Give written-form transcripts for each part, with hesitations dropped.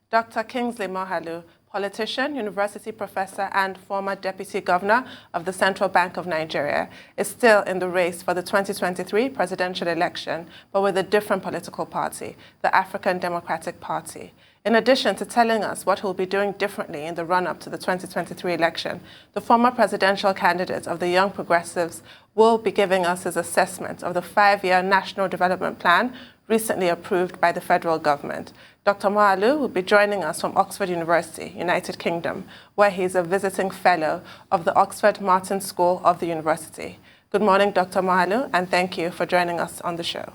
Dr. Kingsley Moghalu, politician, university professor, and former deputy governor of the Central Bank of Nigeria, is still in the race for the 2023 presidential election, but with a different political party, the African Democratic Party. In addition to telling us what he'll be doing differently in the run-up to the 2023 election, the former presidential candidate of the Young Progressives will be giving us his assessment of the 5-year National Development Plan recently approved by the federal government. Dr. Moghalu will be joining us from Oxford University, United Kingdom, where he is a visiting fellow of the Oxford Martin School of the university. Good morning, Dr. Moghalu, and thank you for joining us on the show.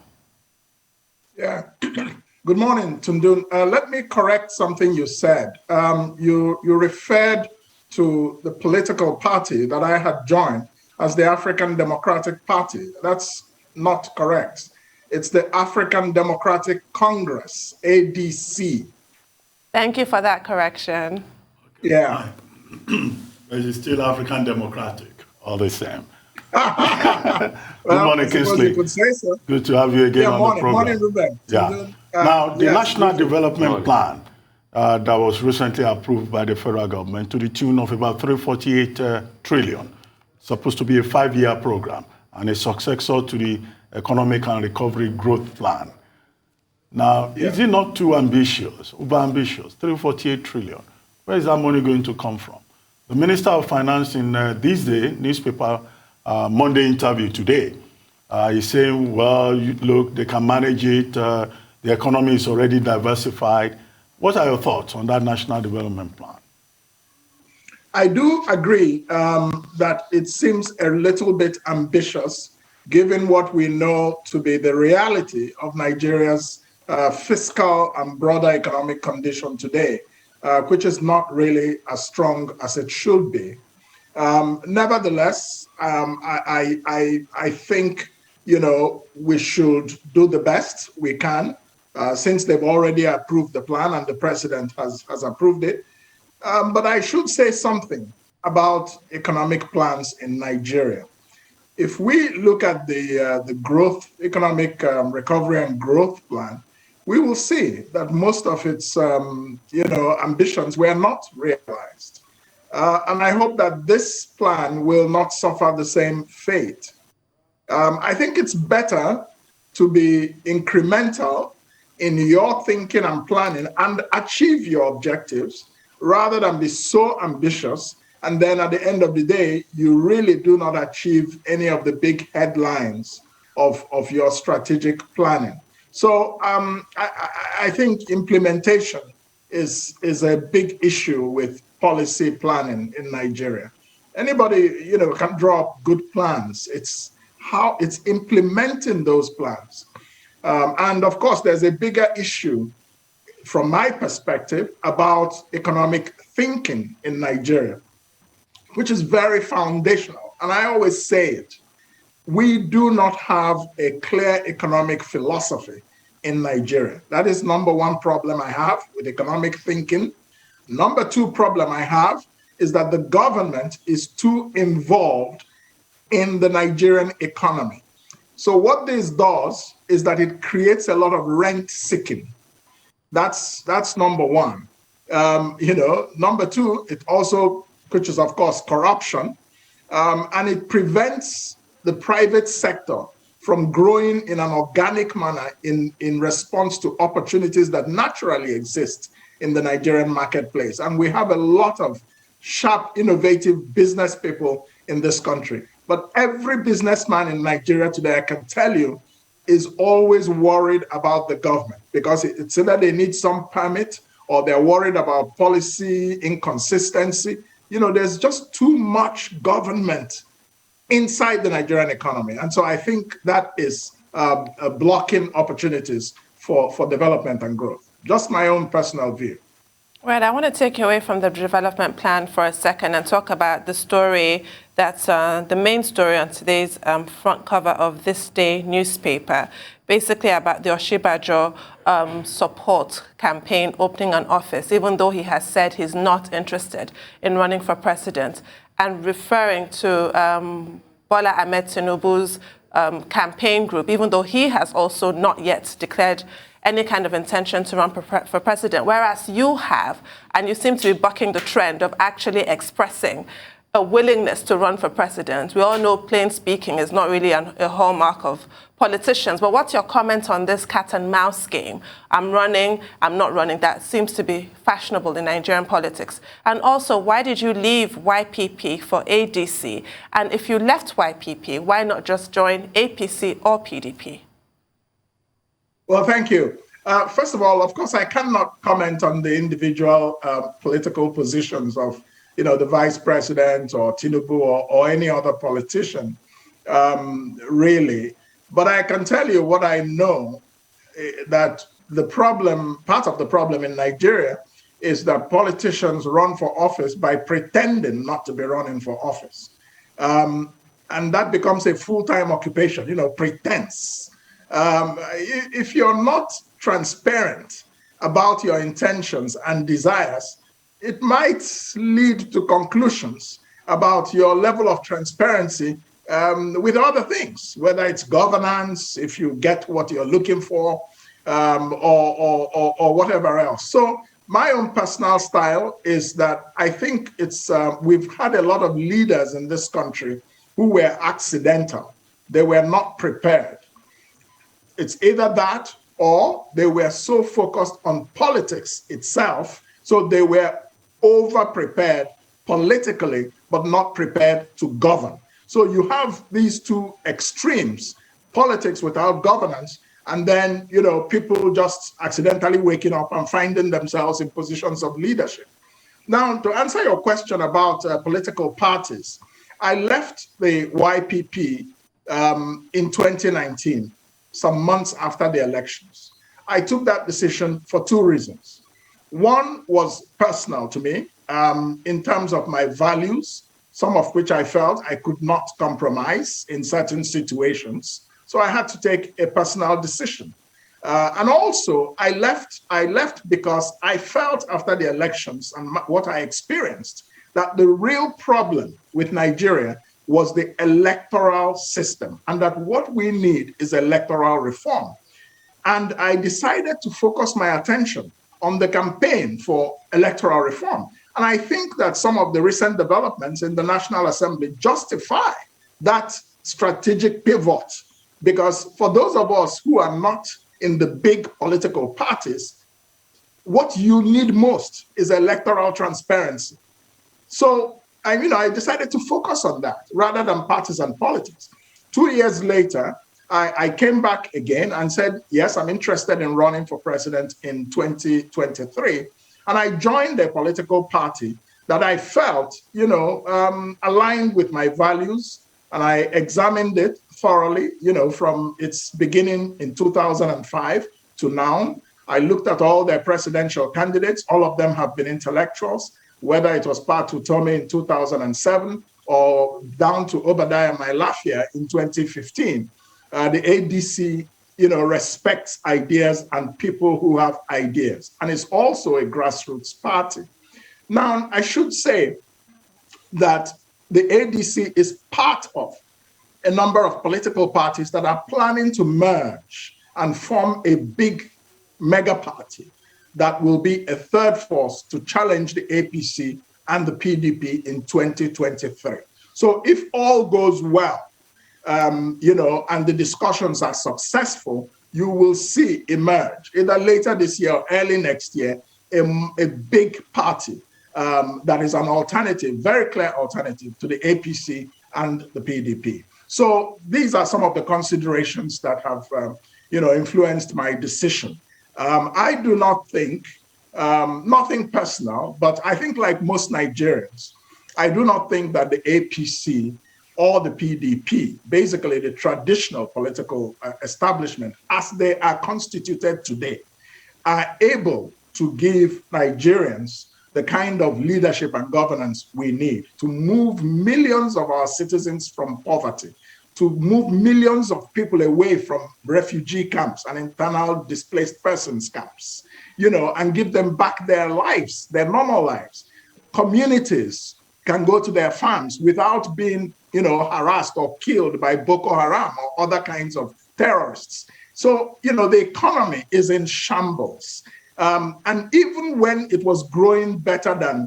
Yeah. Good morning, Tundun. Let me correct something you said. You referred to the political party that I had joined as the African Democratic Party. That's not correct. It's the African Democratic Congress, ADC. Thank you for that correction. Yeah. But it's still African Democratic, all the same. Well, good morning, Kingsley. You could say so. Good to have you again on morning, the program. Morning, Ruben. Yeah. Now, the National Development Plan that was recently approved by the federal government to the tune of about 348 trillion, supposed to be a 5-year program and a successor to the Economic and Recovery Growth Plan. Now, is it not too ambitious, over-ambitious, 348 trillion? Where is that money going to come from? The Minister of Finance in this day newspaper Monday interview today is saying, well, look, they can manage it. The economy is already diversified. What are your thoughts on that National Development Plan? I do agree that it seems a little bit ambitious, given what we know to be the reality of Nigeria's fiscal and broader economic condition today, which is not really as strong as it should be. Nevertheless, I think, we should do the best we can, since they've already approved the plan and the president has approved it. But I should say something about economic plans in Nigeria. If we look at the growth, economic recovery and growth plan, we will see that most of its ambitions were not realized. And I hope that this plan will not suffer the same fate. I think it's better to be incremental in your thinking and planning and achieve your objectives rather than be so ambitious. And then at the end of the day, you really do not achieve any of the big headlines of your strategic planning. So I think implementation is a big issue with policy planning in Nigeria. Anybody, can draw up good plans. It's how it's implementing those plans. And of course, there's a bigger issue from my perspective about economic thinking in Nigeria, which is very foundational. And I always say it, we do not have a clear economic philosophy in Nigeria. That is number one problem I have with economic thinking. Number two problem I have is that the government is too involved in the Nigerian economy. So what this does is that it creates a lot of rent seeking. That's number one. Number two, it also, which is of course corruption, and it prevents the private sector from growing in an organic manner in response to opportunities that naturally exist in the Nigerian marketplace. And we have a lot of sharp, innovative business people in this country. But every businessman in Nigeria today, I can tell you, is always worried about the government because it's either they need some permit or they're worried about policy inconsistency. There's just too much government inside the Nigerian economy. And so I think that is blocking opportunities for development and growth. Just my own personal view. Right, I want to take you away from the development plan for a second and talk about the story that's the main story on today's front cover of This Day newspaper, basically about the Oshibajo support campaign opening an office, even though he has said he's not interested in running for president, and referring to Bola Ahmed Tinubu's campaign group, even though he has also not yet declared any kind of intention to run for president, whereas you have, and you seem to be bucking the trend of actually expressing a willingness to run for president. We all know plain speaking is not really a hallmark of politicians, but what's your comment on this cat and mouse game? I'm running, I'm not running. That seems to be fashionable in Nigerian politics. And also, why did you leave YPP for ADC? And if you left YPP, why not just join APC or PDP? Well, thank you. First of all, of course, I cannot comment on the individual political positions of the vice president or Tinubu or any other politician, really. But I can tell you what I know, that part of the problem in Nigeria is that politicians run for office by pretending not to be running for office. And that becomes a full-time occupation, pretense. If you're not transparent about your intentions and desires, it might lead to conclusions about your level of transparency with other things, whether it's governance, if you get what you're looking for, or whatever else. So my own personal style is that I think we've had a lot of leaders in this country who were accidental. They were not prepared. It's either that or they were so focused on politics itself, so they were over-prepared politically, but not prepared to govern. So you have these two extremes, politics without governance, and then, people just accidentally waking up and finding themselves in positions of leadership. Now, to answer your question about political parties, I left the YPP in 2019, some months after the elections. I took that decision for two reasons. One was personal to me, in terms of my values, some of which I felt I could not compromise in certain situations. So I had to take a personal decision. And also, I left because I felt after the elections and what I experienced, that the real problem with Nigeria was the electoral system, and that what we need is electoral reform. And I decided to focus my attention on the campaign for electoral reform. And I think that some of the recent developments in the National Assembly justify that strategic pivot, because for those of us who are not in the big political parties, what you need most is electoral transparency. So, I decided to focus on that rather than partisan politics. 2 years later, I came back again and said, yes, I'm interested in running for president in 2023. And I joined a political party that I felt, aligned with my values. And I examined it thoroughly, from its beginning in 2005 to now. I looked at all their presidential candidates. All of them have been intellectuals, whether it was Patu Tome in 2007 or down to Obadiah Mailafia in 2015. The ADC, respects ideas and people who have ideas. And it's also a grassroots party. Now, I should say that the ADC is part of a number of political parties that are planning to merge and form a big mega party that will be a third force to challenge the APC and the PDP in 2023. So if all goes well, and the discussions are successful, you will see emerge, either later this year or early next year, a big party that is an alternative, very clear alternative to the APC and the PDP. So these are some of the considerations that have, influenced my decision. I do not think, nothing personal, but I think like most Nigerians, I do not think that the APC or the PDP, basically the traditional political establishment, as they are constituted today, are able to give Nigerians the kind of leadership and governance we need to move millions of our citizens from poverty, to move millions of people away from refugee camps and internal displaced persons camps, and give them back their lives, their normal lives. Communities can go to their farms without being, harassed or killed by Boko Haram or other kinds of terrorists. So, the economy is in shambles. And even when it was growing better than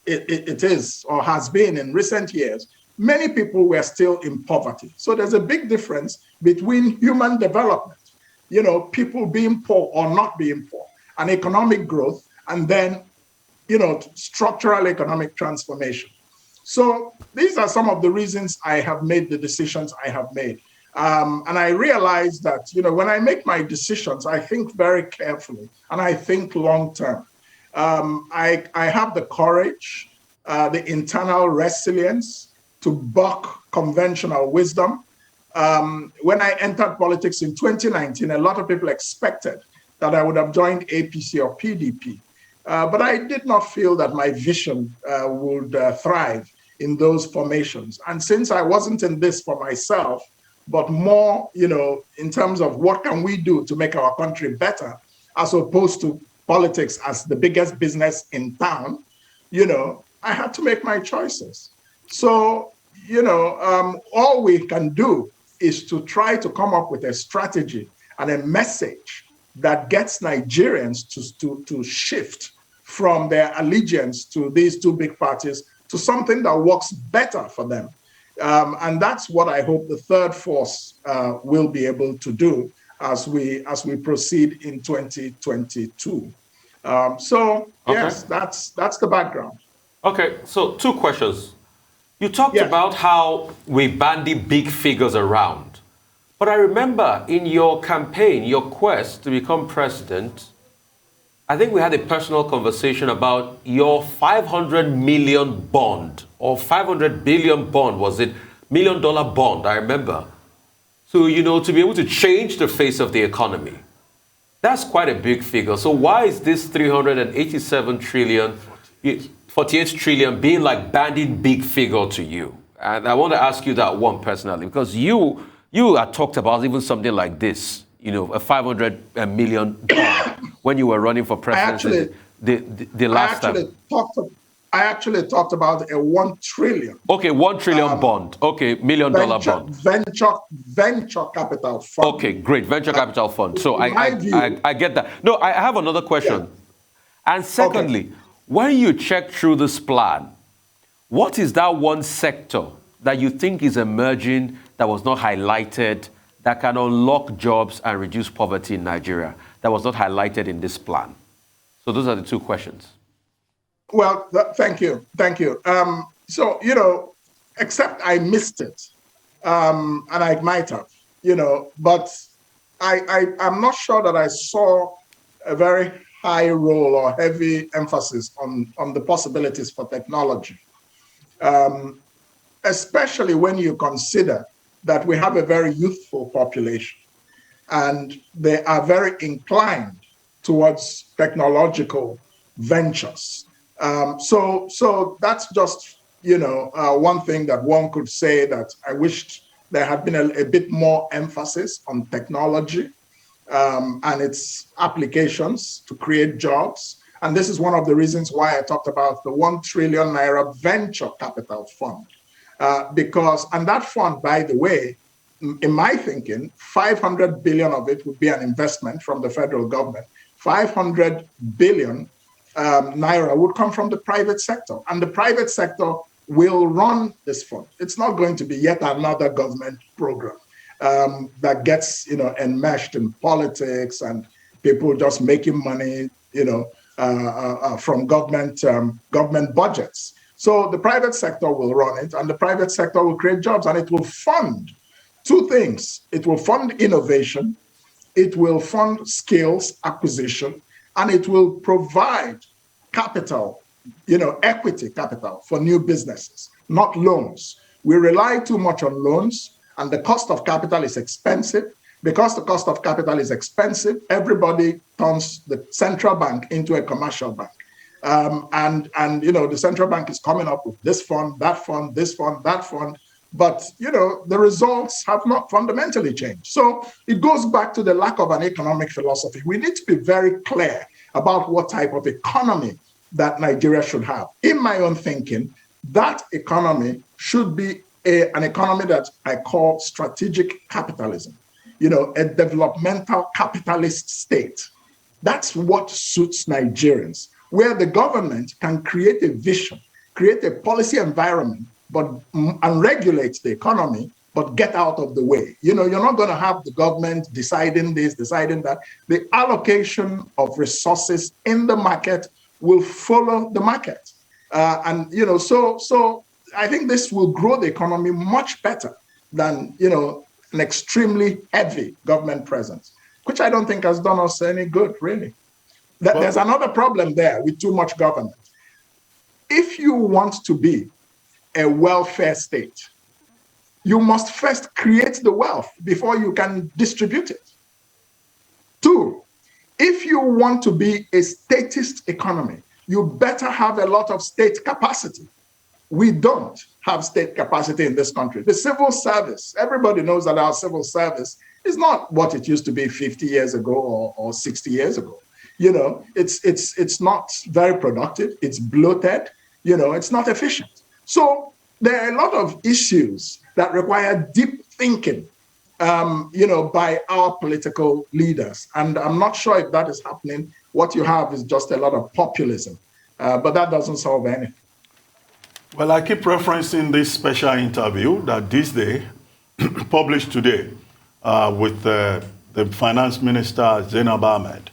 it is or has been in recent years, many people were still in poverty. So there's a big difference between human development, people being poor or not being poor, and economic growth, and then, structural economic transformation. So these are some of the reasons I have made the decisions I have made. And I realize that, when I make my decisions, I think very carefully and I think long term. I have the courage, the internal resilience to buck conventional wisdom. When I entered politics in 2019, a lot of people expected that I would have joined APC or PDP. But I did not feel that my vision would thrive in those formations. And since I wasn't in this for myself, but more, in terms of what can we do to make our country better, as opposed to politics as the biggest business in town, I had to make my choices. So, all we can do is to try to come up with a strategy and a message that gets Nigerians to shift from their allegiance to these two big parties to something that works better for them. And that's what I hope the third force will be able to do as we proceed in 2022. Yes, that's the background. Okay, so two questions. You talked about how we bandy big figures around. But I remember in your campaign, your quest to become president, I think we had a personal conversation about your 500 million bond, or 500 billion bond, was it? $1 million bond, I remember. So, to be able to change the face of the economy. That's quite a big figure. So why is this 387 trillion, 48 trillion being like banding big figure to you? And I want to ask you that one personally, because you had talked about even something like this, a 500 million bond when you were running for president the last time. I actually talked about a 1 trillion. Okay, 1 trillion bond. Okay, $1 million bond. Venture capital fund. Okay, great, venture capital fund. So I get that. No, I have another question. Yeah. And secondly, when you check through this plan, what is that one sector that you think is emerging that was not highlighted, that can unlock jobs and reduce poverty in Nigeria, that was not highlighted in this plan? So those are the two questions. Well, thank you. So, except I missed it, and I might have, but I'm not sure that I saw a very high role or heavy emphasis on the possibilities for technology, especially when you consider that we have a very youthful population and they are very inclined towards technological ventures. So that's just, one thing that one could say, that I wished there had been a bit more emphasis on technology and its applications to create jobs. And this is one of the reasons why I talked about the 1 trillion naira venture capital fund. And that fund, by the way, in my thinking, 500 billion of it would be an investment from the federal government. 500 billion naira would come from the private sector, and the private sector will run this fund. It's not going to be yet another government program that gets, enmeshed in politics and people just making money, from government budgets. So the private sector will run it, and the private sector will create jobs, and it will fund two things. It will fund innovation, it will fund skills acquisition, and it will provide capital, equity capital for new businesses, not loans. We rely too much on loans, and the cost of capital is expensive. Because the cost of capital is expensive, everybody turns the central bank into a commercial bank. And the central bank is coming up with this fund, that fund, this fund, that fund. But, the results have not fundamentally changed. So it goes back to the lack of an economic philosophy. We need to be very clear about what type of economy that Nigeria should have. In my own thinking, that economy should be an economy that I call strategic capitalism, a developmental capitalist state. That's what suits Nigerians, where the government can create a vision, create a policy environment, and regulate the economy, but get out of the way. You're not going to have the government deciding this, deciding that. The allocation of resources in the market will follow the market. So I think this will grow the economy much better than, an extremely heavy government presence, which I don't think has done us any good, really. There's another problem there with too much government. If you want to be a welfare state, you must first create the wealth before you can distribute it. 2, if you want to be a statist economy, you better have a lot of state capacity. We don't have state capacity in this country. The civil service, everybody knows that our civil service is not what it used to be 50 years ago or 60 years ago. It's not very productive. It's bloated. It's not efficient. So there are a lot of issues that require deep thinking, by our political leaders. And I'm not sure if that is happening. What you have is just a lot of populism, but that doesn't solve anything. Well, I keep referencing this special interview that this day, published today, with the Finance Minister, Zainab Ahmed.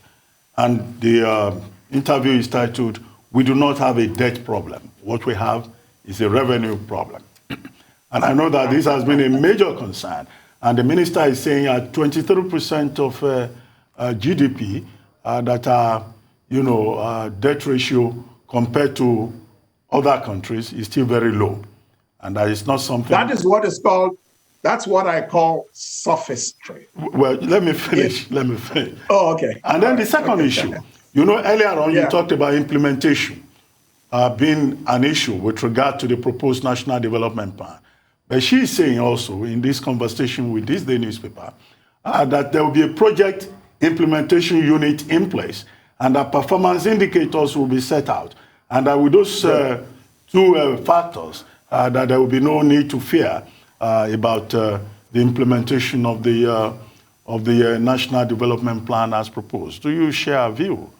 And the interview is titled, "We do not have a debt problem. What we have is a revenue problem." And I know that this has been a major concern. And the minister is saying at 23% of GDP, that our debt ratio compared to other countries is still very low. And that is not something... That is what is called, that's what I call sophistry. Well, let me finish. Oh, okay. And then the second issue, earlier on you talked about implementation being an issue with regard to the proposed National Development Plan. But she is saying also in this conversation with this day newspaper that there will be a project implementation unit in place and that performance indicators will be set out. And that with those two factors, that there will be no need to fear about the implementation of the National Development Plan as proposed. Do you share a view,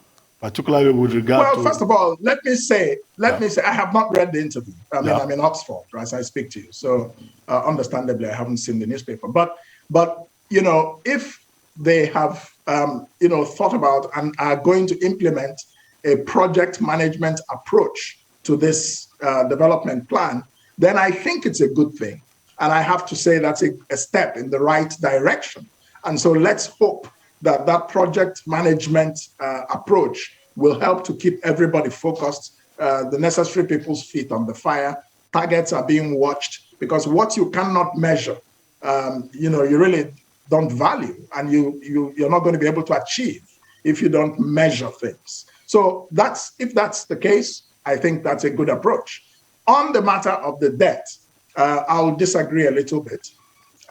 particularly with regard to... Well, first of all, let me say, I have not read the interview. I'm in Oxford as I speak to you. So understandably, I haven't seen the newspaper. But if they have, thought about and are going to implement a project management approach to this development plan, then I think it's a good thing. And I have to say that's a step in the right direction. And so let's hope that that project management approach will help to keep everybody focused, the necessary people's feet on the fire. Targets are being watched, because what you cannot measure, you really don't value, and you're not going to be able to achieve if you don't measure things. So if that's the case, I think that's a good approach. On the matter of the debt, I'll disagree a little bit.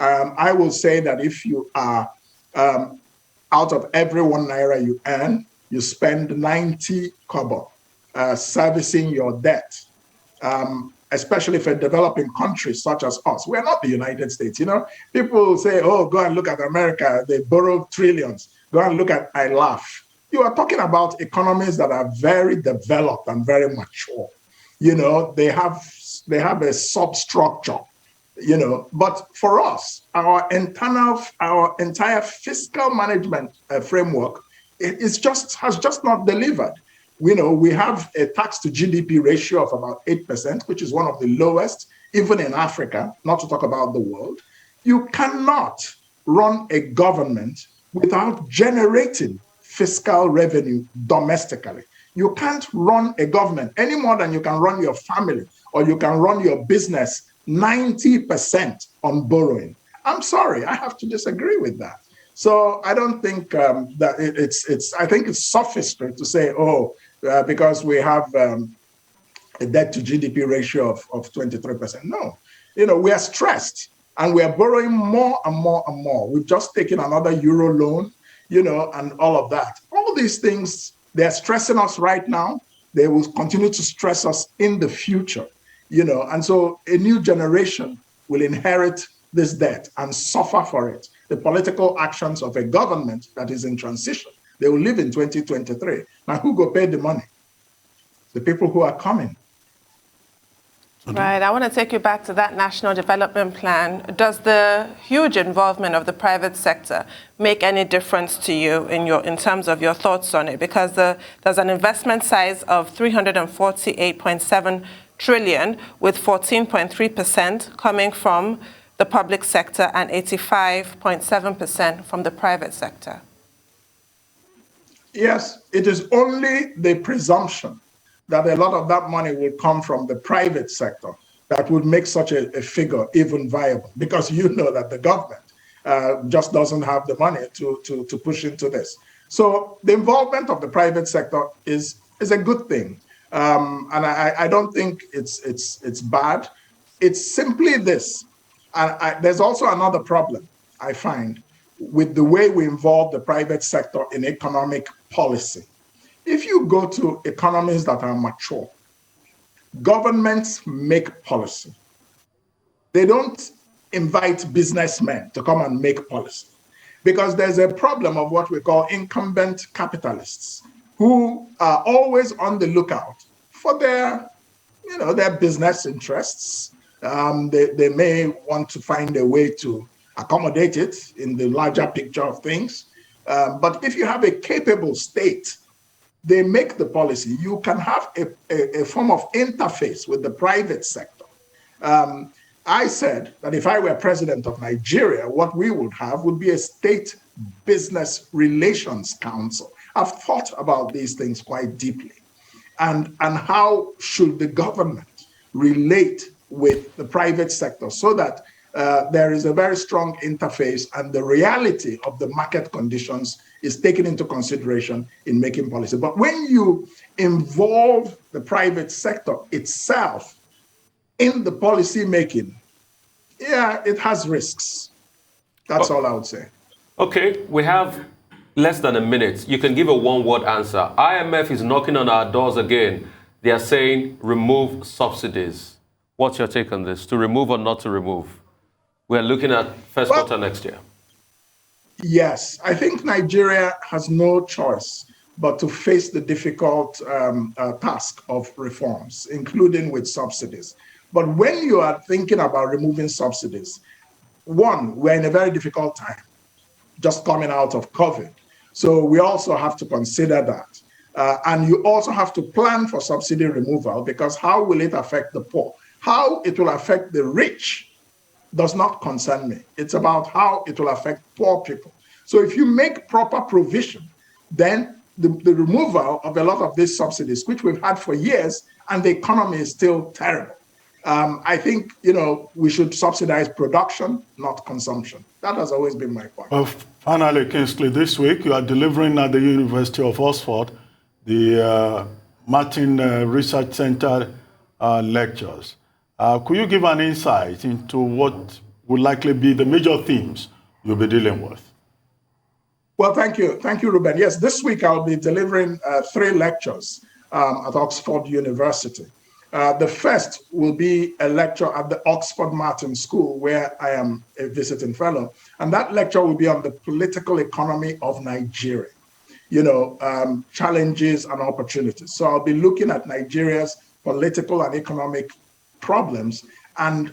I will say that if you are, out of every 1 naira you earn, you spend 90 kobo servicing your debt, especially for developing countries such as us. We're not the United States. People say, oh, go and look at America. They borrow trillions. Go and look at, I laugh. You are talking about economies that are very developed and very mature. They have a substructure, but for us, our entire fiscal management framework has just not delivered. We have a tax to GDP ratio of about 8%, which is one of the lowest, even in Africa, not to talk about the world. You cannot run a government without generating fiscal revenue domestically. You can't run a government any more than you can run your family or you can run your business 90% on borrowing. I'm sorry, I have to disagree with that. So I don't think that I think it's sophistry to say, because we have a debt to GDP ratio of 23%. No, we are stressed and we are borrowing more and more and more. We've just taken another euro loan, and all of that. All these things, they're stressing us right now. They will continue to stress us in the future. and so a new generation will inherit this debt and suffer for it. The political actions of a government that is in transition. They will live in 2023. Now, who go pay the money? The people who are coming. Right. I want to take you back to that National Development Plan. Does the huge involvement of the private sector make any difference to you in terms of your thoughts on it? Because there's an investment size of 348.7 trillion, with 14.3% coming from the public sector and 85.7% from the private sector. Yes, it is only the presumption that a lot of that money will come from the private sector that would make such a figure even viable, because you know that the government just doesn't have the money to push into this. So the involvement of the private sector is a good thing, and I don't think it's bad. It's simply this, and there's also another problem I find with the way we involve the private sector in economic policy. If you go to economies that are mature, governments make policy. They don't invite businessmen to come and make policy, because there's a problem of what we call incumbent capitalists who are always on the lookout for their business interests. They may want to find a way to accommodate it in the larger picture of things. But if you have a capable state, they make the policy. You can have a form of interface with the private sector. I said that if I were president of Nigeria, what we would have would be a state business relations council. I've thought about these things quite deeply. And how should the government relate with the private sector so that there is a very strong interface and the reality of the market conditions is taken into consideration in making policy. But when you involve the private sector itself in the policy making, yeah, it has risks. That's all I would say. Okay, we have less than a minute. You can give a one-word answer. IMF is knocking on our doors again. They are saying remove subsidies. What's your take on this? To remove or not to remove? We're looking at first quarter next year. Yes, I think Nigeria has no choice but to face the difficult task of reforms, including with subsidies. But when you are thinking about removing subsidies, one, we're in a very difficult time, just coming out of COVID. So we also have to consider that. And you also have to plan for subsidy removal, because how will it affect the poor? How it will affect the rich does not concern me. It's about how it will affect poor people. So if you make proper provision, then the removal of a lot of these subsidies, which we've had for years, and the economy is still terrible. I think, we should subsidize production, not consumption. That has always been my point. Finally, Kingsley, this week you are delivering at the University of Oxford the Martin Research Center lectures. Could you give an insight into what would likely be the major themes you'll be dealing with? Well, thank you. Thank you, Ruben. Yes, this week I'll be delivering 3 lectures at Oxford University. The first will be a lecture at the Oxford Martin School, where I am a visiting fellow. And that lecture will be on the political economy of Nigeria, challenges and opportunities. So I'll be looking at Nigeria's political and economic problems and,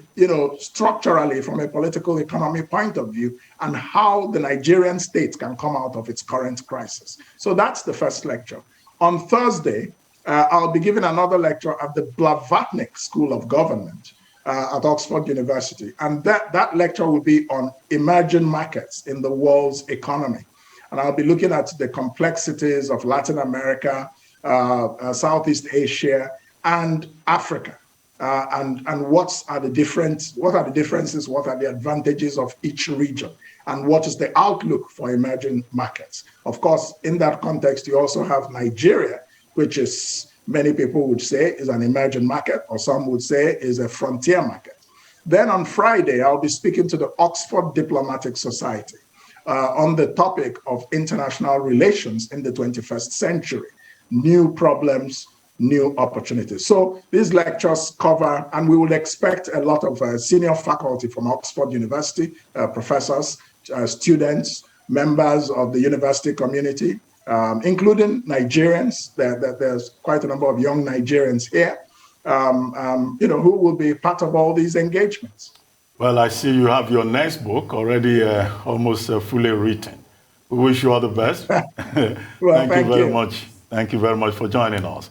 structurally from a political economy point of view, and how the Nigerian state can come out of its current crisis. So that's the first lecture. On Thursday, I'll be giving another lecture at the Blavatnik School of Government at Oxford University. And that lecture will be on emerging markets in the world's economy. And I'll be looking at the complexities of Latin America, Southeast Asia, and Africa. And what are the differences, what are the advantages of each region, and what is the outlook for emerging markets? Of course, in that context, you also have Nigeria, which is, many people would say, is an emerging market, or some would say is a frontier market. Then on Friday, I'll be speaking to the Oxford Diplomatic Society on the topic of international relations in the 21st century, new problems, new opportunities. So these lectures cover, and we would expect a lot of senior faculty from Oxford University, professors, students, members of the university community, including Nigerians. There's quite a number of young Nigerians here, who will be part of all these engagements. Well, I see you have your next book already almost fully written. We wish you all the best. Well, Thank you very much. Thank you very much for joining us.